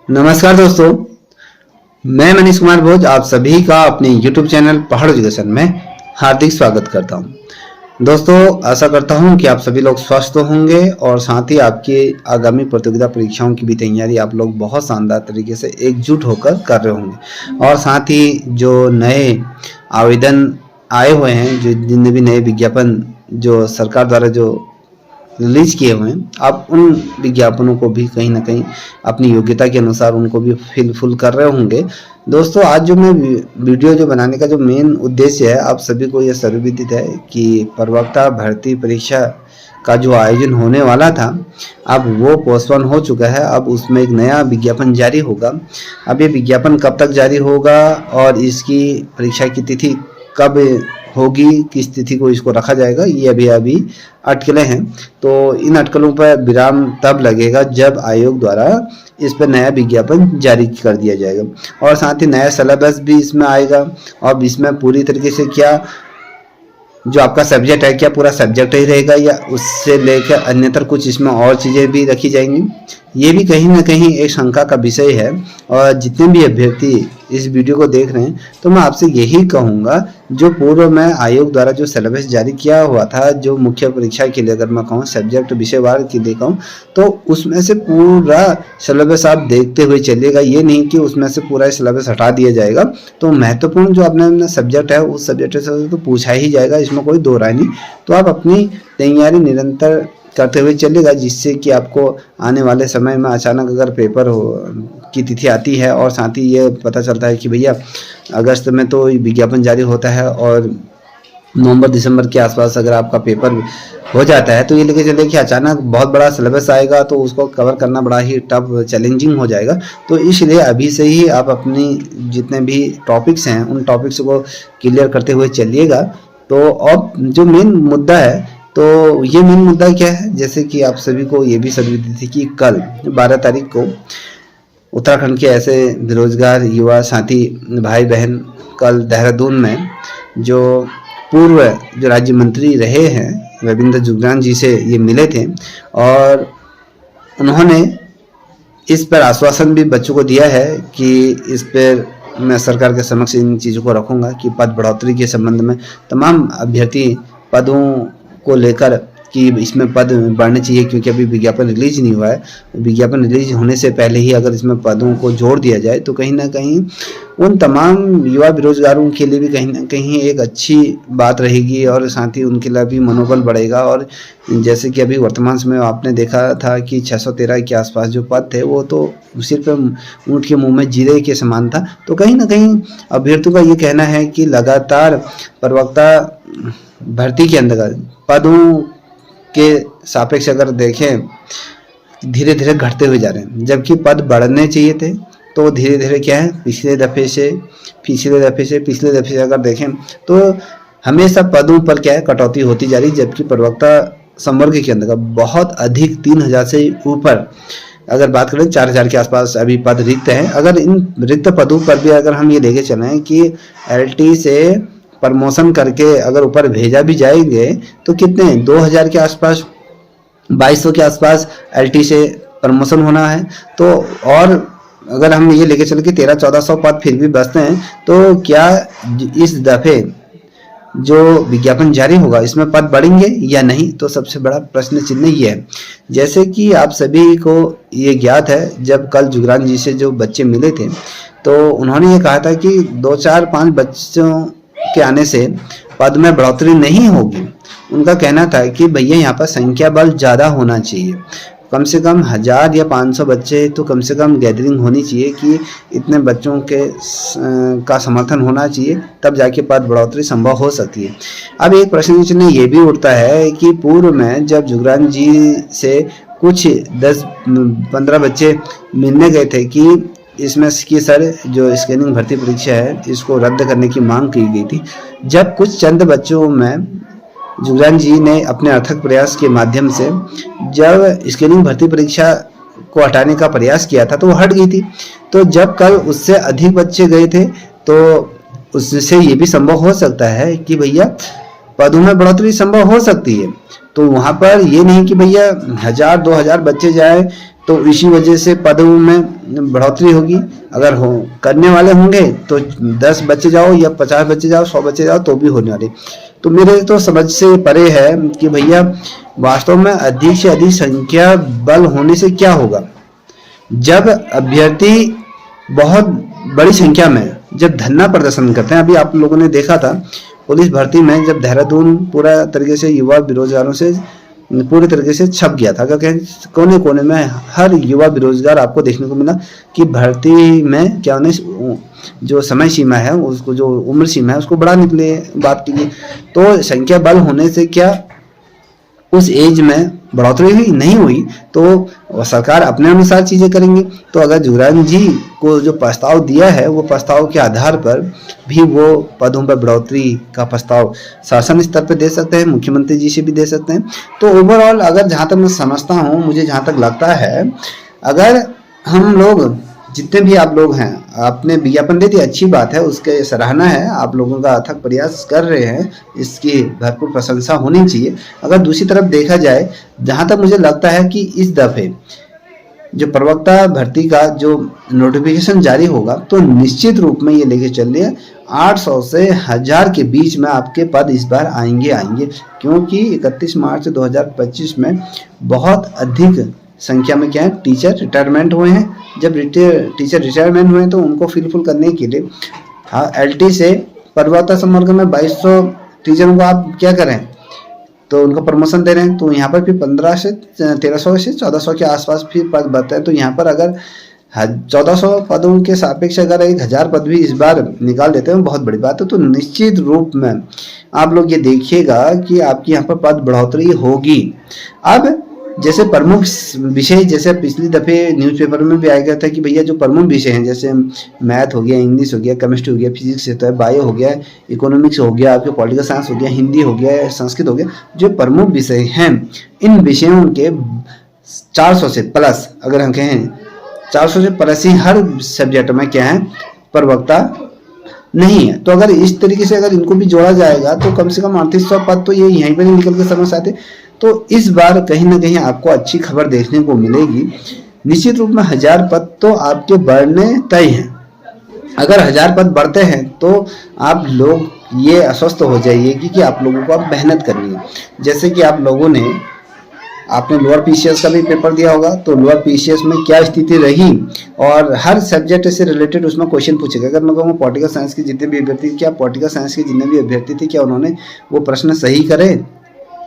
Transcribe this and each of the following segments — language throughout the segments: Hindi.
नमस्कार दोस्तों, मैं मनीष कुमार भोज आप सभी का अपने YouTube चैनल पहाड़ एजुकेशन में हार्दिक स्वागत करता हूं। दोस्तों, आशा करता हूं कि आप सभी लोग स्वस्थ होंगे और साथ ही आपकी आगामी प्रतियोगिता परीक्षाओं की भी तैयारी आप लोग बहुत शानदार तरीके से एकजुट होकर कर रहे होंगे। और साथ ही जो नए आवेदन आए हुए हैं, जो जितने भी नए विज्ञापन जो सरकार द्वारा जो रिलीज किए हुए हैं, आप उन विज्ञापनों को भी कहीं ना कहीं अपनी योग्यता के अनुसार उनको भी फिलफुल कर रहे होंगे। दोस्तों, आज जो मैं वीडियो जो बनाने का जो मेन उद्देश्य है, आप सभी को यह सर्वविदित है कि प्रवक्ता भर्ती परीक्षा का जो आयोजन होने वाला था, अब वो पोस्टपोन हो चुका है। अब उसमें एक नया विज्ञापन जारी होगा। अब ये विज्ञापन कब तक जारी होगा और इसकी परीक्षा की तिथि कब होगी, किस तिथि को इसको रखा जाएगा, ये अभी अटकलें हैं। तो इन अटकलों पर विराम तब लगेगा जब आयोग द्वारा इस पर नया विज्ञापन जारी कर दिया जाएगा। और साथ ही नया सिलेबस भी इसमें आएगा। और इसमें पूरी तरीके से क्या जो आपका सब्जेक्ट है, क्या पूरा सब्जेक्ट ही रहेगा या उससे लेकर अन्यतर कुछ इसमें और चीज़ें भी रखी जाएंगी, ये भी कहीं ना कहीं एक शंका का विषय है। और जितने भी अभ्यर्थी इस वीडियो को देख रहे हैं, तो मैं आपसे यही कहूँगा, जो पूर्व में आयोग द्वारा जो सिलेबस जारी किया हुआ था, जो मुख्य परीक्षा के लिए अगर मैं कहूँ सब्जेक्ट विषयवार की देखा हूँ, तो उसमें से पूरा सिलेबस आप देखते हुए चलिएगा। ये नहीं कि उसमें से पूरा सिलेबस हटा दिया जाएगा। तो महत्वपूर्ण जो अपना सब्जेक्ट है, उस सब्जेक्ट से तो पूछा ही जाएगा, इसमें कोई दो राय नहीं। तो आप अपनी तैयारी निरंतर करते हुए चलेगा, जिससे कि आपको आने वाले समय में अचानक अगर पेपर की तिथि आती है और साथ ही ये पता चलता है कि भैया अगस्त में तो विज्ञापन जारी होता है और नवंबर दिसंबर के आसपास अगर आपका पेपर हो जाता है, तो ये लेके चले कि अचानक बहुत बड़ा सिलेबस आएगा, तो उसको कवर करना बड़ा ही टफ चैलेंजिंग हो जाएगा। तो इसलिए अभी से ही आप अपनी जितने भी टॉपिक्स हैं, उन टॉपिक्स को क्लियर करते हुए चलिएगा। तो अब जो मेन मुद्दा है, तो ये मेन मुद्दा क्या है, जैसे कि आप सभी को ये भी सर्वविदित थी कि कल 12 तारीख को उत्तराखंड के ऐसे बेरोजगार युवा साथी भाई बहन कल देहरादून में जो पूर्व जो राज्य मंत्री रहे हैं रविंद्र जुगरान जी से ये मिले थे। और उन्होंने इस पर आश्वासन भी बच्चों को दिया है कि इस पर मैं सरकार के समक्ष इन चीज़ों को रखूंगा कि पद बढ़ोतरी के संबंध में तमाम अभ्यर्थी पदों को लेकर कि इसमें पद बढ़ने चाहिए, क्योंकि अभी विज्ञापन रिलीज नहीं हुआ है। विज्ञापन रिलीज होने से पहले ही अगर इसमें पदों को जोड़ दिया जाए, तो कहीं ना कहीं उन तमाम युवा बेरोजगारों के लिए भी कहीं ना कहीं एक अच्छी बात रहेगी और साथ ही उनके लिए भी मनोबल बढ़ेगा। और जैसे कि अभी वर्तमान समय में आपने देखा था कि 613 के आसपास जो पद थे, वो तो सिर्फ ऊँट के मुँह में जीरे के समान था। तो कहीं ना कहीं अभ्यर्थियों का ये कहना है कि लगातार प्रवक्ता भर्ती के अंतर्गत पदों के सापेक्ष अगर देखें, धीरे धीरे घटते हुए जा रहे हैं, जबकि पद बढ़ने चाहिए थे। तो धीरे धीरे क्या है, पिछले दफ़े से अगर देखें तो हमेशा पदों पर क्या है, कटौती होती जा रही, जबकि प्रवक्ता संवर्ग के अंतर्गत बहुत अधिक 3000 से ऊपर अगर बात करें 4000 के आसपास अभी पद रिक्त हैं। अगर इन रिक्त पदों पर भी अगर हम ये लेके चलें कि LT से प्रमोशन करके अगर ऊपर भेजा भी जाएंगे, तो कितने 2000 के आसपास 2200 के आसपास LT से प्रमोशन होना है। तो और अगर हम ये लेके चले कि 1300-1400 पद फिर भी बचते हैं, तो क्या इस दफ़े जो विज्ञापन जारी होगा इसमें पद बढ़ेंगे या नहीं, तो सबसे बड़ा प्रश्न चिन्ह ये है। जैसे कि आप सभी को ये ज्ञात है, जब कल जुगरान जी से जो बच्चे मिले थे, तो उन्होंने ये कहा था कि 2, 4, 5 बच्चों के आने से पद में बढ़ोतरी नहीं होगी। उनका कहना था कि भैया यहाँ पर संख्या बल ज़्यादा होना चाहिए, कम से कम 1000 या 500 बच्चे तो कम से कम गैदरिंग होनी चाहिए, कि इतने बच्चों के का समर्थन होना चाहिए, तब जाके पद बढ़ोतरी संभव हो सकती है। अब एक प्रश्न चिन्ह ये भी उठता है कि पूर्व में जब जुगरान जी से कुछ 10-15 बच्चे मिलने गए थे कि इसमें की सर जो स्कैनिंग भर्ती परीक्षा है इसको रद्द करने की मांग की गई थी, जब कुछ चंद बच्चों में जुगरान जी ने अपने अथक प्रयास के माध्यम से जब स्कैनिंग भर्ती परीक्षा को हटाने का प्रयास किया था, तो वो हट गई थी। तो जब कल उससे अधिक बच्चे गए थे, तो उससे ये भी संभव हो सकता है कि भैया पदों में बढ़ोतरी संभव हो सकती है। तो वहां पर ये नहीं कि भैया 1000-2000 बच्चे जाए तो इसी वजह से पदों में बढ़ोतरी होगी। अगर हो करने वाले होंगे तो 10 बच्चे जाओ या 50 बच्चे जाओ, 100 बच्चे जाओ तो भी होने वाली। तो मेरे तो समझ से परे है कि भैया वास्तव में अधिक से अधिक संख्या बल होने से क्या होगा। जब अभ्यर्थी बहुत बड़ी संख्या में जब धरना प्रदर्शन करते हैं, अभी आप लोगों ने देखा था पुलिस भर्ती में जब देहरादून पूरा तरीके से युवा बेरोजगारों से पूरी तरीके से छप गया था, क्योंकि कोने कोने में हर युवा बेरोजगार आपको देखने को मिला कि भर्ती में क्या उन्हें जो समय सीमा है उसको, जो उम्र सीमा है उसको बढ़ाने के लिए बात की गई। तो संख्या बल होने से क्या उस एज में बढ़ोतरी हुई? नहीं हुई। तो सरकार अपने अनुसार चीजें करेंगे। तो अगर जुगरान जी को जो प्रस्ताव दिया है वो प्रस्ताव के आधार पर भी वो पदों पर बढ़ोतरी का प्रस्ताव शासन स्तर पर दे सकते हैं, मुख्यमंत्री जी से भी दे सकते हैं। तो ओवरऑल अगर जहां तक मैं समझता हूँ, मुझे जहां तक लगता है, अगर हम लोग जितने भी आप लोग हैं आपने विज्ञापन दे दिया, अच्छी बात है, उसके सराहना है, आप लोगों का अथक प्रयास कर रहे हैं, इसकी भरपूर प्रशंसा होनी चाहिए। अगर दूसरी तरफ देखा जाए, जहां तक मुझे लगता है कि इस दफे जो प्रवक्ता भर्ती का जो नोटिफिकेशन जारी होगा तो निश्चित रूप में ये लेके चल रही है 800 से 1000 के बीच में आपके पद इस बार आएंगे, क्योंकि 31 मार्च 2025 में बहुत अधिक संख्या में क्या है टीचर रिटायरमेंट हुए हैं। जब टीचर रिटायरमेंट हुए हैं तो उनको फिलफिल करने के लिए LT से प्रवक्ता संवर्ग में 2200 टीचरों को आप क्या करें तो उनको प्रमोशन दे रहे हैं। तो यहाँ पर फिर 1300 से 1400 के आसपास फिर पद बढ़ते हैं। तो यहाँ पर अगर 1400 पदों के सापेक्ष अगर 1000 पद भी इस बार निकाल देते हैं बहुत बड़ी बात है। तो निश्चित रूप में आप लोग ये देखिएगा कि आपकी यहाँ पर पद बढ़ोतरी होगी। अब जैसे प्रमुख विषय, जैसे पिछली दफे न्यूज़पेपर में भी आया गया था कि भैया जो प्रमुख विषय हैं जैसे मैथ हो गया, इंग्लिश हो गया, केमिस्ट्री हो गया, फिजिक्स है, बायो हो गया, इकोनॉमिक्स हो गया, आपके पॉलिटिकल साइंस हो गया, हिंदी हो गया, संस्कृत हो गया, जो प्रमुख विषय हैं इन विषयों के 400 से प्लस, अगर हम कहें 400 से प्लस ही हर सब्जेक्ट में क्या है प्रवक्ता नहीं है। तो अगर इस तरीके से अगर इनको भी जोड़ा जाएगा तो कम से कम 3800 पद तो ये यहीं पर निकल के समझ आते। तो इस बार कहीं ना कहीं आपको अच्छी खबर देखने को मिलेगी। निश्चित रूप में 1000 पद तो आपके बढ़ने तय हैं। अगर 1000 पद बढ़ते हैं तो आप लोग ये आश्वस्त हो जाइए कि आप लोगों को अब मेहनत करनी है। जैसे कि आप लोगों ने आपने लोअर PCS का भी पेपर दिया होगा, तो लोअर PCS में क्या स्थिति रही और हर सब्जेक्ट से रिलेटेड उसमें क्वेश्चन पूछेगा। अगर मैं कहूँ पॉलिटिकल साइंस के जितने भी अभ्यर्थी, क्या पॉलिटिकल साइंस के जितने भी अभ्यर्थी थे क्या उन्होंने वो प्रश्न सही करे?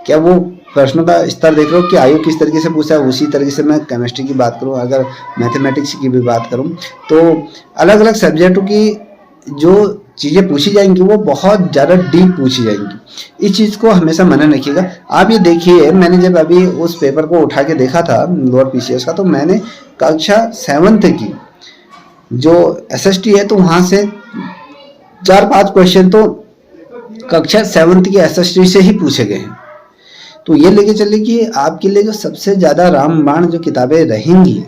क्या वो प्रश्नों का स्तर देख रहे हो कि आयु किस तरीके से पूछा है? उसी तरीके से मैं केमिस्ट्री की बात करूं, अगर मैथमेटिक्स की भी बात करूं, तो अलग अलग सब्जेक्टों की जो चीज़ें पूछी जाएंगी वो बहुत ज़्यादा डीप पूछी जाएंगी। इस चीज़ को हमेशा मन रखिएगा। आप ये देखिए, मैंने जब अभी उस पेपर को उठा के देखा था लोअर PCS का, तो मैंने कक्षा 7th की जो SST है तो वहाँ से 4-5 क्वेश्चन तो कक्षा 7th की SST से ही पूछे गए हैं। तो ये लेके चलिए कि आपके लिए जो सबसे ज़्यादा रामबाण जो किताबें रहेंगी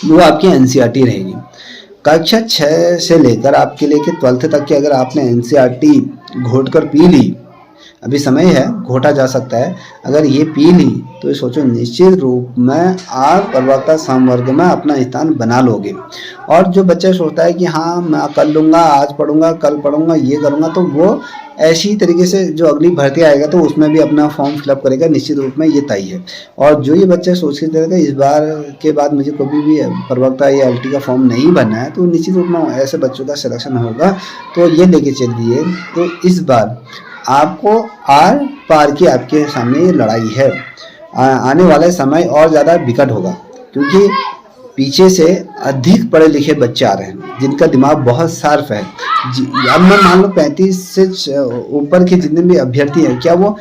वो आपकी NCERT रहेगी। कक्षा 6 से लेकर आपके लेके 12th तक की अगर आपने NCERT घोट कर पी ली, अभी समय है, घोटा जा सकता है, अगर ये पी ली तो सोचो निश्चित रूप में आप प्रवक्ता संवर्ग में अपना स्थान बना लोगे। और जो बच्चा सोचता है कि हाँ मैं कर लूँगा, आज पढ़ूंगा, कल पढ़ूंगा, ये करूँगा, तो वो ऐसी तरीके से जो अगली भर्ती आएगा तो उसमें भी अपना फॉर्म फिलअप करेगा, निश्चित रूप में ये तय है। और जो ये बच्चा सोच के चलेगा इस बार के बाद मुझे कभी भी प्रवक्ता या LT का फॉर्म नहीं बनना है, तो निश्चित रूप में ऐसे बच्चों का सिलेक्शन होगा। तो ये लेके चलिए, तो इस बार आपको आर पार की आपके सामने ये लड़ाई है। आने वाले समय और ज़्यादा विकट होगा, क्योंकि पीछे से अधिक पढ़े लिखे बच्चे आ रहे हैं जिनका दिमाग बहुत शार्प है। अब मैं मान लो 35 से ऊपर के जितने भी अभ्यर्थी हैं, क्या वो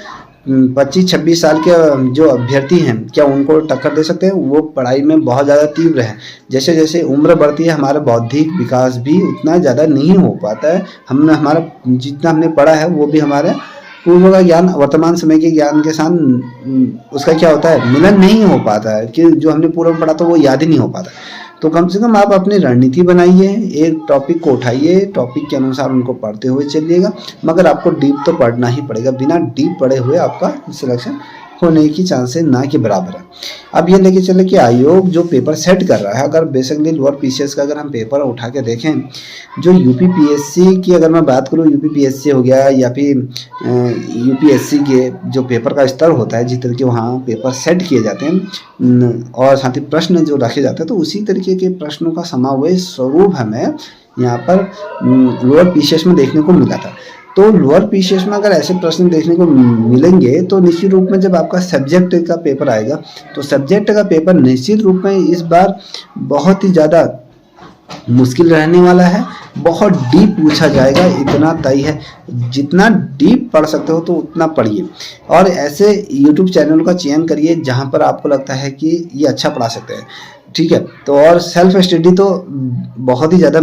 25-26 साल के जो अभ्यर्थी हैं क्या उनको टक्कर दे सकते हैं? वो पढ़ाई में बहुत ज़्यादा तीव्र है। जैसे जैसे उम्र बढ़ती है हमारा बौद्धिक विकास भी उतना ज़्यादा नहीं हो पाता है। हमारा जितना हमने पढ़ा है वो भी हमारे पूर्व का ज्ञान वर्तमान समय के ज्ञान के साथ उसका क्या होता है मिलन नहीं हो पाता है, कि जो हमने पूर्व में पढ़ा था वो याद ही नहीं हो पाता। तो कम से कम आप अपनी रणनीति बनाइए, एक टॉपिक को उठाइए, टॉपिक के अनुसार उनको पढ़ते हुए चलिएगा, मगर आपको डीप तो पढ़ना ही पड़ेगा। बिना डीप पढ़े हुए आपका सिलेक्शन होने की चांसेस ना के बराबर है। अब ये लेके चले कि आयोग जो पेपर सेट कर रहा है, अगर बेसिकली लोअर पीसीएस का अगर हम पेपर उठा के देखें, जो यूपीपीएससी की अगर मैं बात करूँ, यूपीपीएससी हो गया या फिर यूपीएससी के जो पेपर का स्तर होता है, जिस तरह के वहाँ पेपर सेट किए जाते हैं और साथ ही प्रश्न जो रखे जाते हैं, तो उसी तरीके के प्रश्नों का समावेश स्वरूप हमें यहाँ पर लोअर पीसीएस में देखने को मिला था। तो लोअर पीसीएस में अगर ऐसे प्रश्न देखने को मिलेंगे तो निश्चित रूप में जब आपका सब्जेक्ट का पेपर आएगा, तो सब्जेक्ट का पेपर निश्चित रूप में इस बार बहुत ही ज़्यादा मुश्किल रहने वाला है, बहुत डीप पूछा जाएगा, इतना तय है। जितना डीप पढ़ सकते हो तो उतना पढ़िए, और ऐसे यूट्यूब चैनल का चयन करिए जहां पर आपको लगता है कि ये अच्छा पढ़ा सकते हैं, ठीक है। तो और सेल्फ स्टडी तो बहुत ही ज़्यादा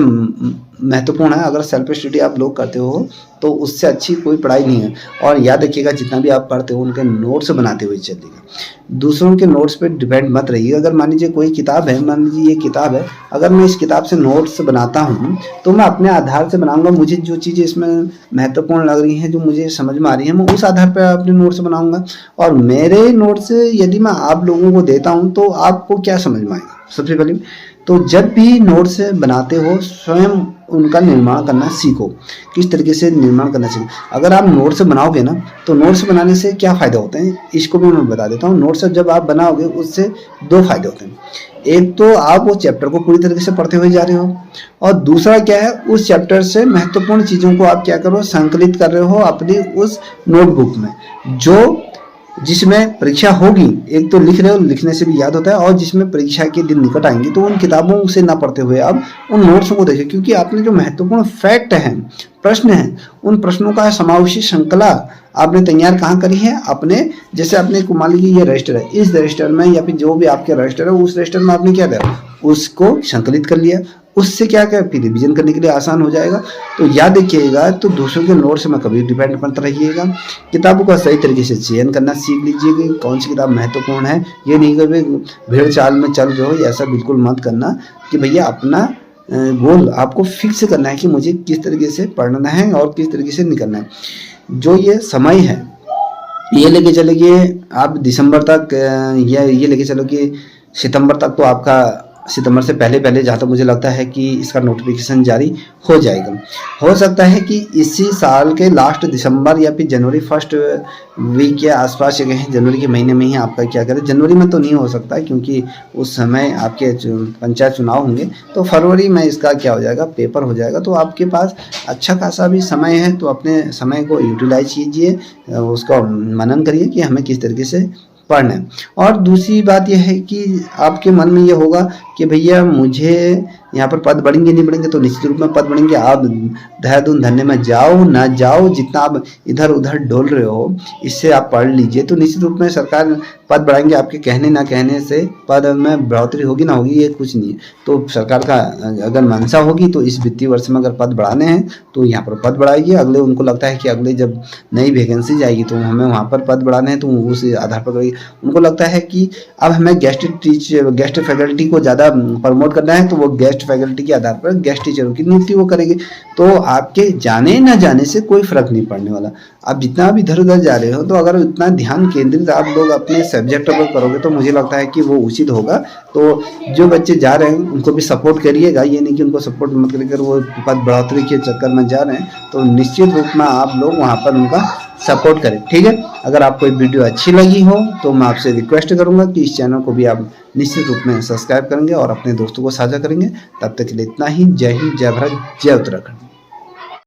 महत्वपूर्ण है। अगर सेल्फ स्टडी आप लोग करते हो तो उससे अच्छी कोई पढ़ाई नहीं है। और याद रखिएगा, जितना भी आप पढ़ते हो उनके नोट्स बनाते हुए चलिएगा, दूसरों के नोट्स पे डिपेंड मत रहिएगा। अगर मान लीजिए कोई किताब है, मान लीजिए ये किताब है, अगर मैं इस किताब से नोट्स बनाता हूँ तो मैं अपने आधार से बनाऊंगा। मुझे जो चीज़ें इसमें महत्वपूर्ण लग रही हैं, जो मुझे समझ में आ रही है, मैं उस आधार पर अपने नोट्स बनाऊंगा। और मेरे नोट्स यदि मैं आप लोगों को देता हूँ तो आपको क्या समझ में आएगा? सबसे पहले तो जब भी नोट्स बनाते हो स्वयं उनका निर्माण करना सीखो, किस तरीके से निर्माण करना सीखो। अगर आप नोट्स बनाओगे ना, तो नोट्स बनाने से क्या फ़ायदा होते हैं इसको भी मैं बता देता हूँ। नोट्स जब आप बनाओगे उससे दो फायदे होते हैं। एक तो आप वो चैप्टर को पूरी तरीके से पढ़ते हुए जा रहे हो, और दूसरा क्या है, उस चैप्टर से महत्वपूर्ण चीज़ों को आप क्या करो, संकलित कर रहे हो अपनी उस नोटबुक में, जो जिसमें परीक्षा होगी। एक तो लिख रहे हो, लिखने से भी याद होता है, और जिसमें परीक्षा के दिन निकट आएंगे तो उन किताबों से ना पढ़ते हुए आप उन नोट्सों को देखें, क्योंकि आपने जो महत्वपूर्ण फैक्ट हैं, प्रश्न हैं, उन प्रश्नों का समावेशी श्रृंखला आपने तैयार कहाँ करी है? अपने, जैसे आपने मान लीजिए ये रजिस्टर है, इस रजिस्टर में या फिर जो भी आपके रजिस्टर है उस रजिस्टर में आपने क्या करा, उसको संकलित कर लिया। उससे क्या क्या फिर रिविजन करने के लिए आसान हो जाएगा। तो याद रखिएगा, तो दूसरों के नोट्स में कभी डिपेंड मत रहिएगा। किताबों का सही तरीके से चयन करना सीख लीजिए कि कौन सी किताब महत्वपूर्ण है। ये नहीं कि भीड़ चाल में चल रहे हो, ऐसा बिल्कुल मत करना कि भैया अपना गोल आपको फिक्स करना है कि मुझे किस तरीके से पढ़ना है और किस तरीके से निकलना है। जो ये समय है ये लेके चलो कि आप दिसंबर तक, या ये लेके चलो कि सितंबर तक, तो आपका सितंबर से पहले पहले जहाँ तक मुझे लगता है कि इसका नोटिफिकेशन जारी हो जाएगा। हो सकता है कि इसी साल के लास्ट दिसंबर या फिर जनवरी फर्स्ट वीक के आसपास, जनवरी के महीने में ही आपका क्या करें, जनवरी में तो नहीं हो सकता क्योंकि उस समय आपके पंचायत चुनाव होंगे, तो फरवरी में इसका क्या हो जाएगा, पेपर हो जाएगा। तो आपके पास अच्छा खासा भी समय है, तो अपने समय को यूटिलाइज कीजिए, उसको मनन करिए कि हमें किस तरीके से पढ़ना है। और दूसरी बात यह है कि आपके मन में ये होगा कि भैया मुझे यहाँ पर पद बढ़ेंगे नहीं बढ़ेंगे, तो निश्चित रूप में पद बढ़ेंगे। आप देहरादून धरने में जाओ ना जाओ, जितना आप इधर उधर डोल रहे हो, इससे आप पढ़ लीजिए, तो निश्चित रूप में सरकार पद बढ़ाएंगे। आपके कहने ना कहने से पद में बढ़ोतरी होगी ना होगी ये कुछ नहीं है। तो सरकार का अगर मंशा होगी तो इस वित्तीय वर्ष में अगर पद बढ़ाने हैं तो यहाँ पर पद बढ़ाएगी। अगले उनको लगता है कि अगले जब नई वैकेंसी जाएगी तो हमें वहाँ पर पद बढ़ाने हैं, तो उस आधार पर करेगी। उनको लगता है कि अब हमें गेस्ट फैकल्टी को ज़्यादा प्रमोट करना है, तो वो गेस्ट फैकल्टी के आधार पर गेस्ट टीचरों की नियुक्ति वो करेंगे। तो आपके जाने ना जाने से कोई फर्क नहीं पड़ने वाला। आप जितना भी इधर उधर जा रहे हो, तो अगर उतना ध्यान केंद्रित आप लोग अपने सब्जेक्ट पर करोगे तो मुझे लगता है कि वो उचित होगा। तो जो बच्चे जा रहे हैं उनको भी सपोर्ट करिएगा, ये नहीं कि उनको सपोर्ट मत करिएगा, वो पद बढ़ोतरी के चक्कर में जा रहे हैं, तो निश्चित रूप में आप लोग वहाँ पर उनका सपोर्ट करें, ठीक है। अगर आपको ये वीडियो अच्छी लगी हो तो मैं आपसे रिक्वेस्ट करूंगा कि इस चैनल को भी आप निश्चित रूप में सब्सक्राइब करेंगे और अपने दोस्तों को साझा करेंगे। तब तक के लिए इतना ही। जय हिंद, जय भारत, जय उत्तराखंड।